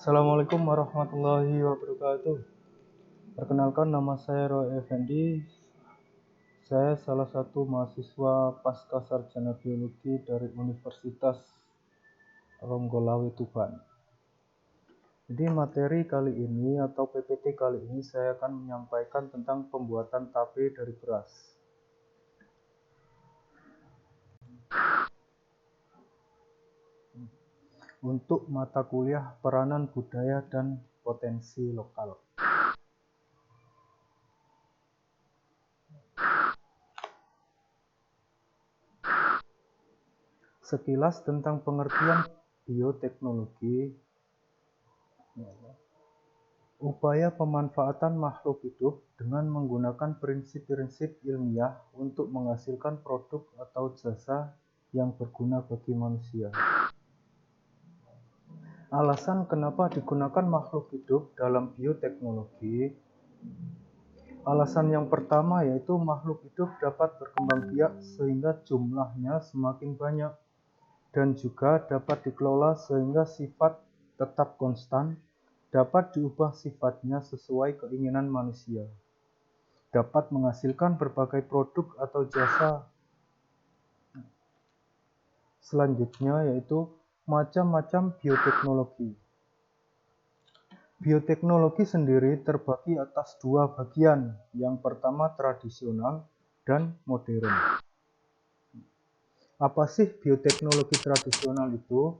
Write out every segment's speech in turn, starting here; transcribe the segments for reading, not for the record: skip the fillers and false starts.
Assalamualaikum warahmatullahi wabarakatuh. Perkenalkan, nama saya Roy Effendi. Saya salah satu mahasiswa pasca sarjana biologi dari Universitas Ronggolawe Tuban. Jadi materi kali ini atau PPT kali ini saya akan menyampaikan tentang pembuatan tape dari beras. Untuk mata kuliah peranan budaya dan potensi lokal. Sekilas tentang pengertian bioteknologi. Upaya pemanfaatan makhluk hidup dengan menggunakan prinsip-prinsip ilmiah untuk menghasilkan produk atau jasa yang berguna bagi manusia. Alasan kenapa digunakan makhluk hidup dalam bioteknologi? Alasan yang pertama yaitu makhluk hidup dapat berkembang biak sehingga jumlahnya semakin banyak dan juga dapat dikelola sehingga sifat tetap konstan, dapat diubah sifatnya sesuai keinginan manusia, dapat menghasilkan berbagai produk atau jasa. Selanjutnya yaitu macam-macam bioteknologi. Bioteknologi sendiri terbagi atas dua bagian, yang pertama tradisional dan modern. Apa sih bioteknologi tradisional itu?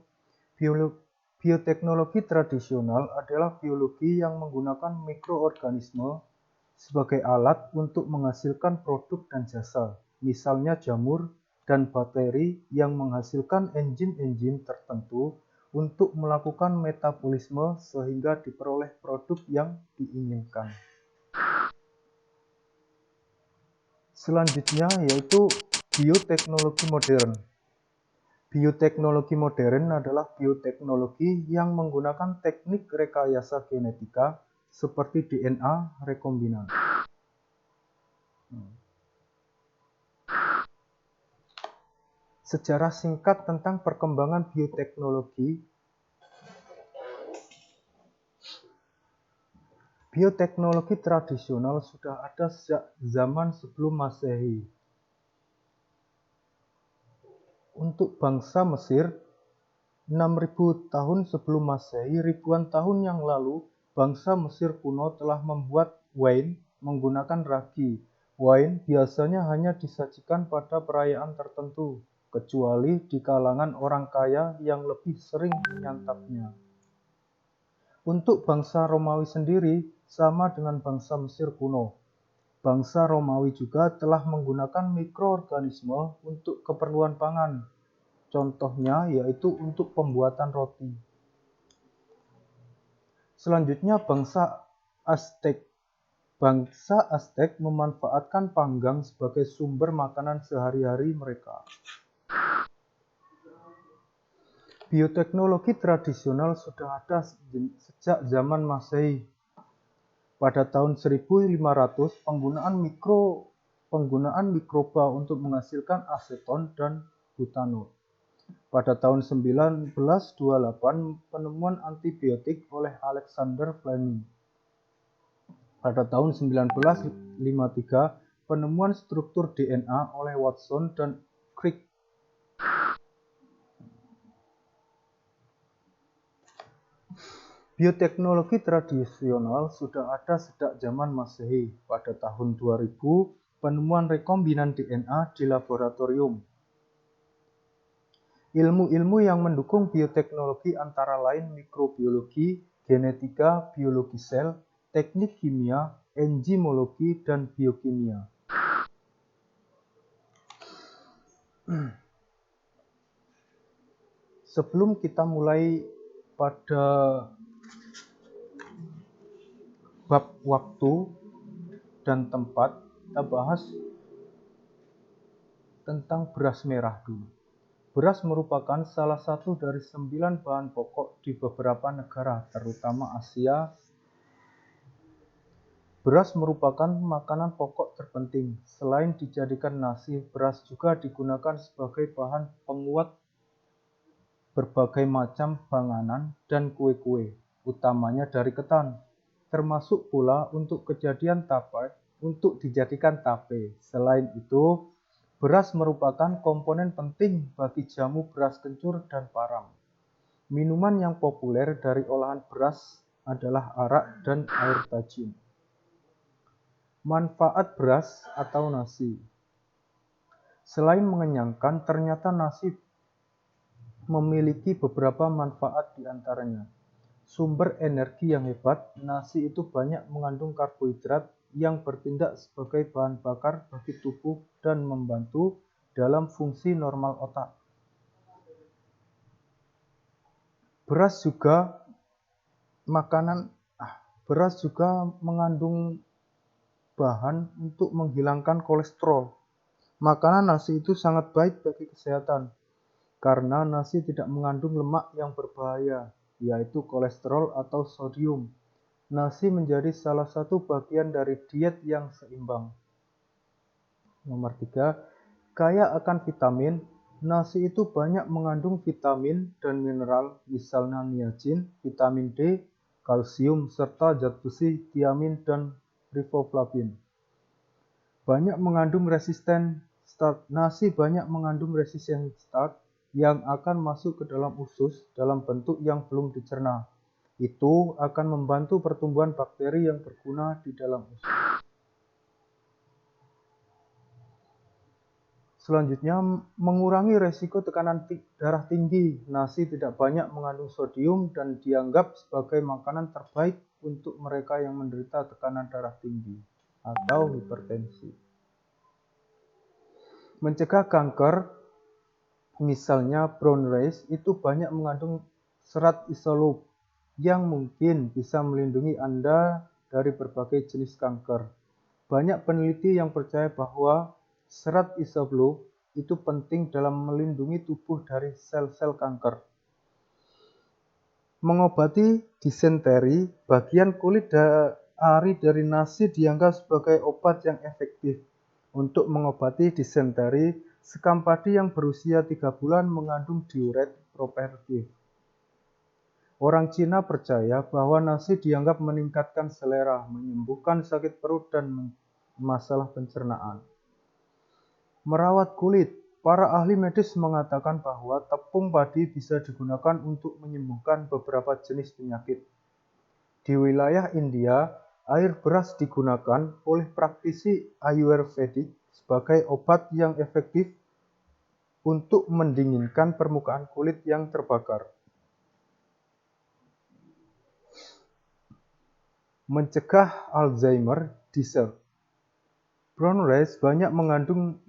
Bioteknologi tradisional adalah biologi yang menggunakan mikroorganisme sebagai alat untuk menghasilkan produk dan jasa, misalnya jamur dan bakteri yang menghasilkan enzim-enzim tertentu untuk melakukan metabolisme sehingga diperoleh produk yang diinginkan. Selanjutnya yaitu bioteknologi modern. Bioteknologi modern adalah bioteknologi yang menggunakan teknik rekayasa genetika seperti DNA rekombinan. Sejarah singkat tentang perkembangan bioteknologi. Bioteknologi tradisional sudah ada sejak zaman sebelum Masehi. Untuk bangsa Mesir, 6.000 tahun sebelum Masehi, ribuan tahun yang lalu, bangsa Mesir kuno telah membuat wine menggunakan ragi. Wine biasanya hanya disajikan pada perayaan tertentu, kecuali di kalangan orang kaya yang lebih sering menyantapnya. Untuk bangsa Romawi sendiri, sama dengan bangsa Mesir kuno. Bangsa Romawi juga telah menggunakan mikroorganisme untuk keperluan pangan. Contohnya yaitu untuk pembuatan roti. Selanjutnya bangsa Aztec. Bangsa Aztec memanfaatkan panggang sebagai sumber makanan sehari-hari mereka. Bioteknologi tradisional sudah ada sejak zaman Masehi. Pada tahun 1500, penggunaan mikroba untuk menghasilkan aseton dan butanol. Pada tahun 1928, penemuan antibiotik oleh Alexander Fleming. Pada tahun 1953, penemuan struktur DNA oleh Watson dan Crick. Bioteknologi tradisional sudah ada sejak zaman Masehi. Pada tahun 2000, penemuan rekombinan DNA di laboratorium. Ilmu-ilmu yang mendukung bioteknologi antara lain mikrobiologi, genetika, biologi sel, teknik kimia, enzimologi, dan biokimia. Sebelum kita mulai pada bab waktu dan tempat, kita bahas tentang beras merah dulu. Beras merupakan salah satu dari 9 bahan pokok di beberapa negara, terutama Asia. Beras merupakan makanan pokok terpenting. Selain dijadikan nasi, beras juga digunakan sebagai bahan penguat berbagai macam panganan dan kue-kue. utamanya dari ketan, termasuk pula untuk kejadian tape untuk dijadikan tape. Selain itu, beras merupakan komponen penting bagi jamu beras kencur dan parang. Minuman yang populer dari olahan beras adalah arak dan air tajin. Manfaat beras atau nasi. Selain mengenyangkan, ternyata nasi memiliki beberapa manfaat di antaranya. Sumber energi yang hebat, nasi itu banyak mengandung karbohidrat yang bertindak sebagai bahan bakar bagi tubuh dan membantu dalam fungsi normal otak. Beras juga mengandung bahan untuk menghilangkan kolesterol. Makanan nasi itu sangat baik bagi kesehatan karena nasi tidak mengandung lemak yang berbahaya, yaitu kolesterol atau sodium. Nasi menjadi salah satu bagian dari diet yang seimbang. Nomor 3, kaya akan vitamin. Nasi itu banyak mengandung vitamin dan mineral, misalnya niacin, vitamin D, kalsium, serta zat besi, tiamin, dan riboflavin. Banyak mengandung resisten starch. Nasi banyak mengandung resisten starch yang akan masuk ke dalam usus dalam bentuk yang belum dicerna. Itu akan membantu pertumbuhan bakteri yang berguna di dalam usus. Selanjutnya, mengurangi resiko tekanan darah tinggi. Nasi tidak banyak mengandung sodium dan dianggap sebagai makanan terbaik untuk mereka yang menderita tekanan darah tinggi atau hipertensi. Mencegah kanker, misalnya brown rice, itu banyak mengandung serat isoleuc yang mungkin bisa melindungi Anda dari berbagai jenis kanker. Banyak peneliti yang percaya bahwa serat isoleuc itu penting dalam melindungi tubuh dari sel-sel kanker. Mengobati disenteri, bagian kulit ari dari nasi dianggap sebagai obat yang efektif. Untuk mengobati disenteri, sekam padi yang berusia 3 bulan mengandung diuret propertif. Orang Cina percaya bahwa nasi dianggap meningkatkan selera, menyembuhkan sakit perut dan masalah pencernaan. Merawat kulit. Para ahli medis mengatakan bahwa tepung padi bisa digunakan untuk menyembuhkan beberapa jenis penyakit. Di wilayah India, air beras digunakan oleh praktisi Ayurvedic sebagai obat yang efektif untuk mendinginkan permukaan kulit yang terbakar. Mencegah Alzheimer, dessert. Brown rice banyak mengandung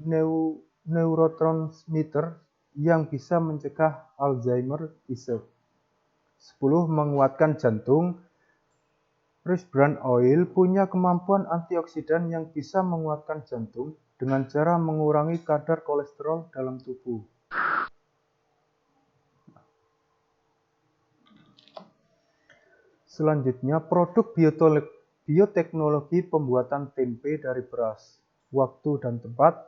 neurotransmitter yang bisa mencegah Alzheimer disease. 10. Menguatkan jantung. Rice bran oil punya kemampuan antioksidan yang bisa menguatkan jantung dengan cara mengurangi kadar kolesterol dalam tubuh. Selanjutnya, produk bioteknologi pembuatan tempe dari beras. Waktu dan tempat.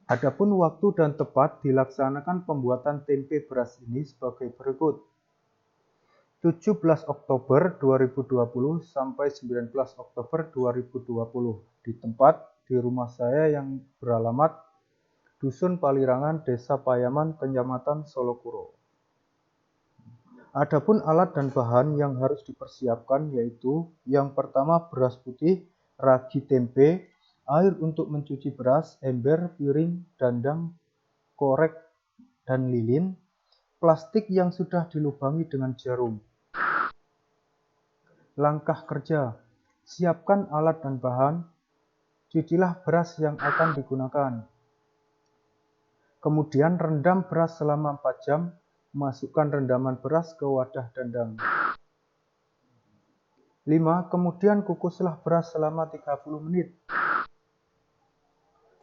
Adapun waktu dan tempat dilaksanakan pembuatan tempe beras ini sebagai berikut. 17 Oktober 2020 sampai 19 Oktober 2020 di tempat di rumah saya yang beralamat Dusun Palirangan, Desa Payaman, Kecamatan Solokuro. Adapun alat dan bahan yang harus dipersiapkan yaitu yang pertama beras putih, ragi tempe, air untuk mencuci beras, ember, piring, dandang, korek, dan lilin, plastik yang sudah dilubangi dengan jarum. Langkah kerja, siapkan alat dan bahan, cucilah beras yang akan digunakan. Kemudian rendam beras selama 4 jam, masukkan rendaman beras ke wadah dandang. 5. Kemudian kukuslah beras selama 30 menit.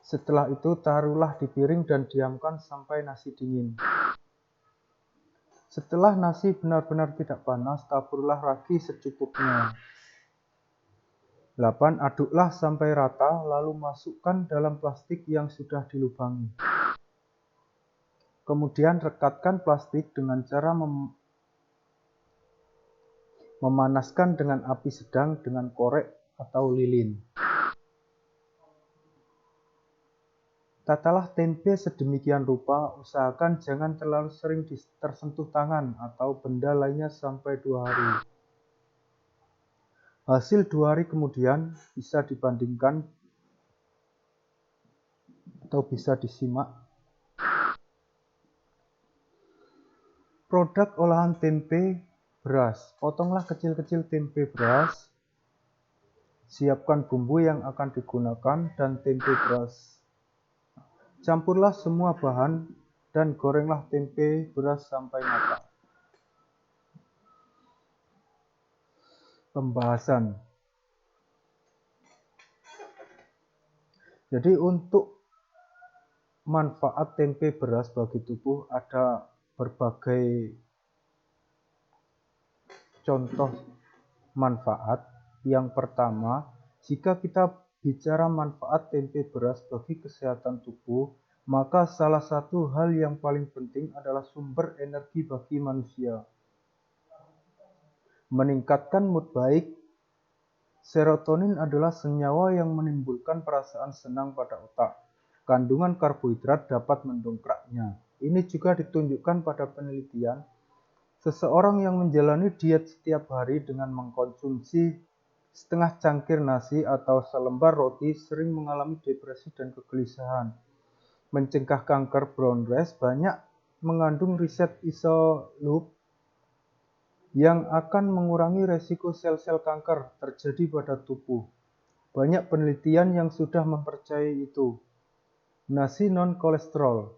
Setelah itu taruhlah di piring dan diamkan sampai nasi dingin. Setelah nasi benar-benar tidak panas, taburlah ragi secukupnya. 8. Aduklah sampai rata, lalu masukkan dalam plastik yang sudah dilubangi. Kemudian rekatkan plastik dengan cara Memanaskan dengan api sedang dengan korek atau lilin. Tatalah tempe sedemikian rupa, usahakan jangan terlalu sering tersentuh tangan atau benda lainnya sampai 2 hari. Hasil 2 hari kemudian bisa dibandingkan atau bisa disimak. Produk olahan tempe beras. Potonglah kecil-kecil tempe beras. Siapkan bumbu yang akan digunakan dan tempe beras. Campurlah semua bahan dan gorenglah tempe beras sampai matang. Pembahasan. Jadi untuk manfaat tempe beras bagi tubuh ada berbagai contoh manfaat. Yang pertama, jika kita bicara manfaat tempe beras bagi kesehatan tubuh, maka salah satu hal yang paling penting adalah sumber energi bagi manusia. Meningkatkan mood baik. Serotonin adalah senyawa yang menimbulkan perasaan senang pada otak. Kandungan karbohidrat dapat mendongkraknya. Ini juga ditunjukkan pada penelitian. Seseorang yang menjalani diet setiap hari dengan mengkonsumsi setengah cangkir nasi atau selembar roti sering mengalami depresi dan kegelisahan. Mencegah kanker brown rice banyak mengandung riset isolup yang akan mengurangi resiko sel-sel kanker terjadi pada tubuh. Banyak penelitian yang sudah mempercayai itu. Nasi non-kolesterol.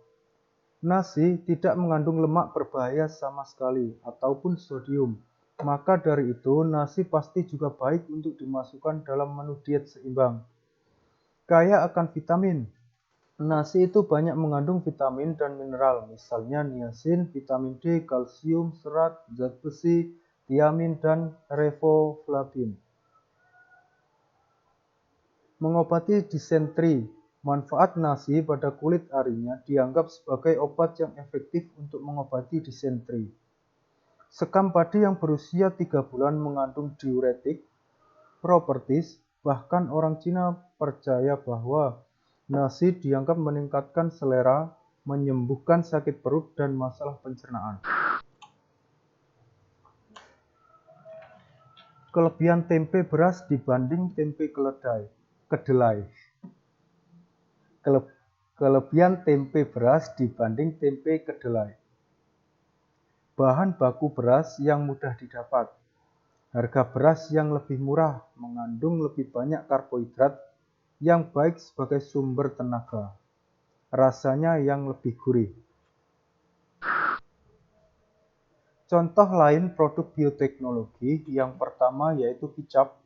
Nasi tidak mengandung lemak berbahaya sama sekali ataupun sodium. Maka dari itu, nasi pasti juga baik untuk dimasukkan dalam menu diet seimbang. Kaya akan vitamin. Nasi itu banyak mengandung vitamin dan mineral, misalnya niacin, vitamin D, kalsium, serat, zat besi, tiamin, dan riboflavin. Mengobati disentri. Manfaat nasi pada kulit arinya dianggap sebagai obat yang efektif untuk mengobati disentri. Sekam padi yang berusia 3 bulan mengandung diuretik, properties, bahkan orang Cina percaya bahwa nasi dianggap meningkatkan selera, menyembuhkan sakit perut dan masalah pencernaan. Kelebihan tempe beras dibanding tempe kedelai. Kelebihan tempe beras dibanding tempe kedelai. Bahan baku beras yang mudah didapat. Harga beras yang lebih murah mengandung lebih banyak karbohidrat yang baik sebagai sumber tenaga. Rasanya yang lebih gurih. Contoh lain produk bioteknologi yang pertama yaitu kicap.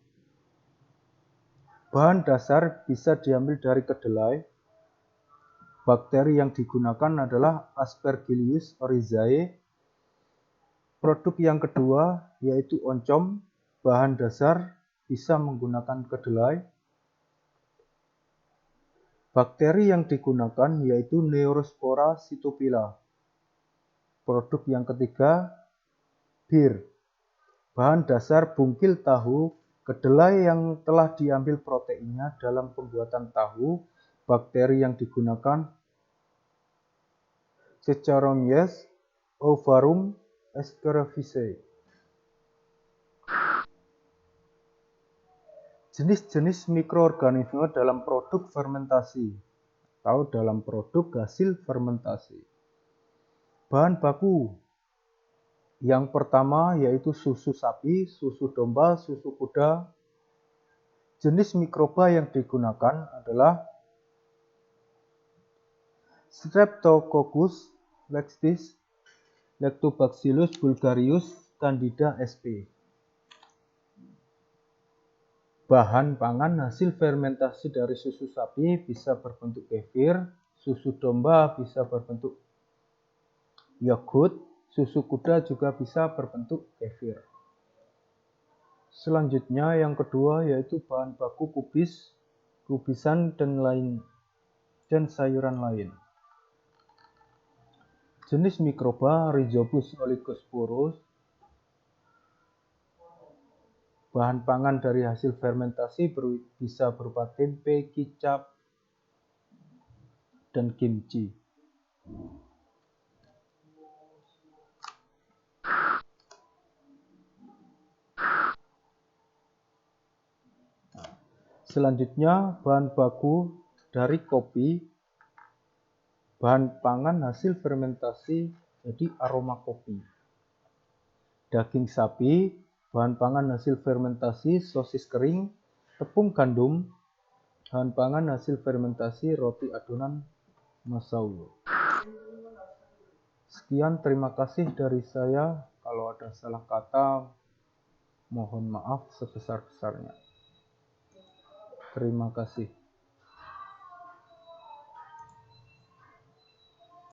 Bahan dasar bisa diambil dari kedelai. Bakteri yang digunakan adalah Aspergillus oryzae. Produk yang kedua yaitu oncom. Bahan dasar bisa menggunakan kedelai. Bakteri yang digunakan yaitu Neurospora cytopila. Produk yang ketiga, bir. Bahan dasar bungkil tahu, kedelai yang telah diambil proteinnya dalam pembuatan tahu. Bakteri yang digunakan Saccharomyces ovarum ascariaceae. Jenis-jenis mikroorganisme dalam produk fermentasi atau dalam produk hasil fermentasi. Bahan baku yang pertama yaitu susu sapi, susu domba, susu kuda. Jenis mikroba yang digunakan adalah Streptococcus lactis, Lactobacillus bulgarius, Candida sp. Bahan pangan hasil fermentasi dari susu sapi bisa berbentuk kefir, susu domba bisa berbentuk yogurt, susu kuda juga bisa berbentuk kefir. Selanjutnya yang kedua yaitu bahan baku kubis, kubisan dan sayuran lain. Jenis mikroba Rhizopus oligosporus, Bahan pangan dari hasil fermentasi bisa berupa tempe, kicap, dan kimchi. Selanjutnya, bahan baku dari kopi, bahan pangan hasil fermentasi jadi aroma kopi. Daging sapi, bahan pangan hasil fermentasi sosis kering, tepung gandum, bahan pangan hasil fermentasi roti adonan masaul. Sekian, terima kasih dari saya. Kalau ada salah kata, mohon maaf sebesar-besarnya. Terima kasih.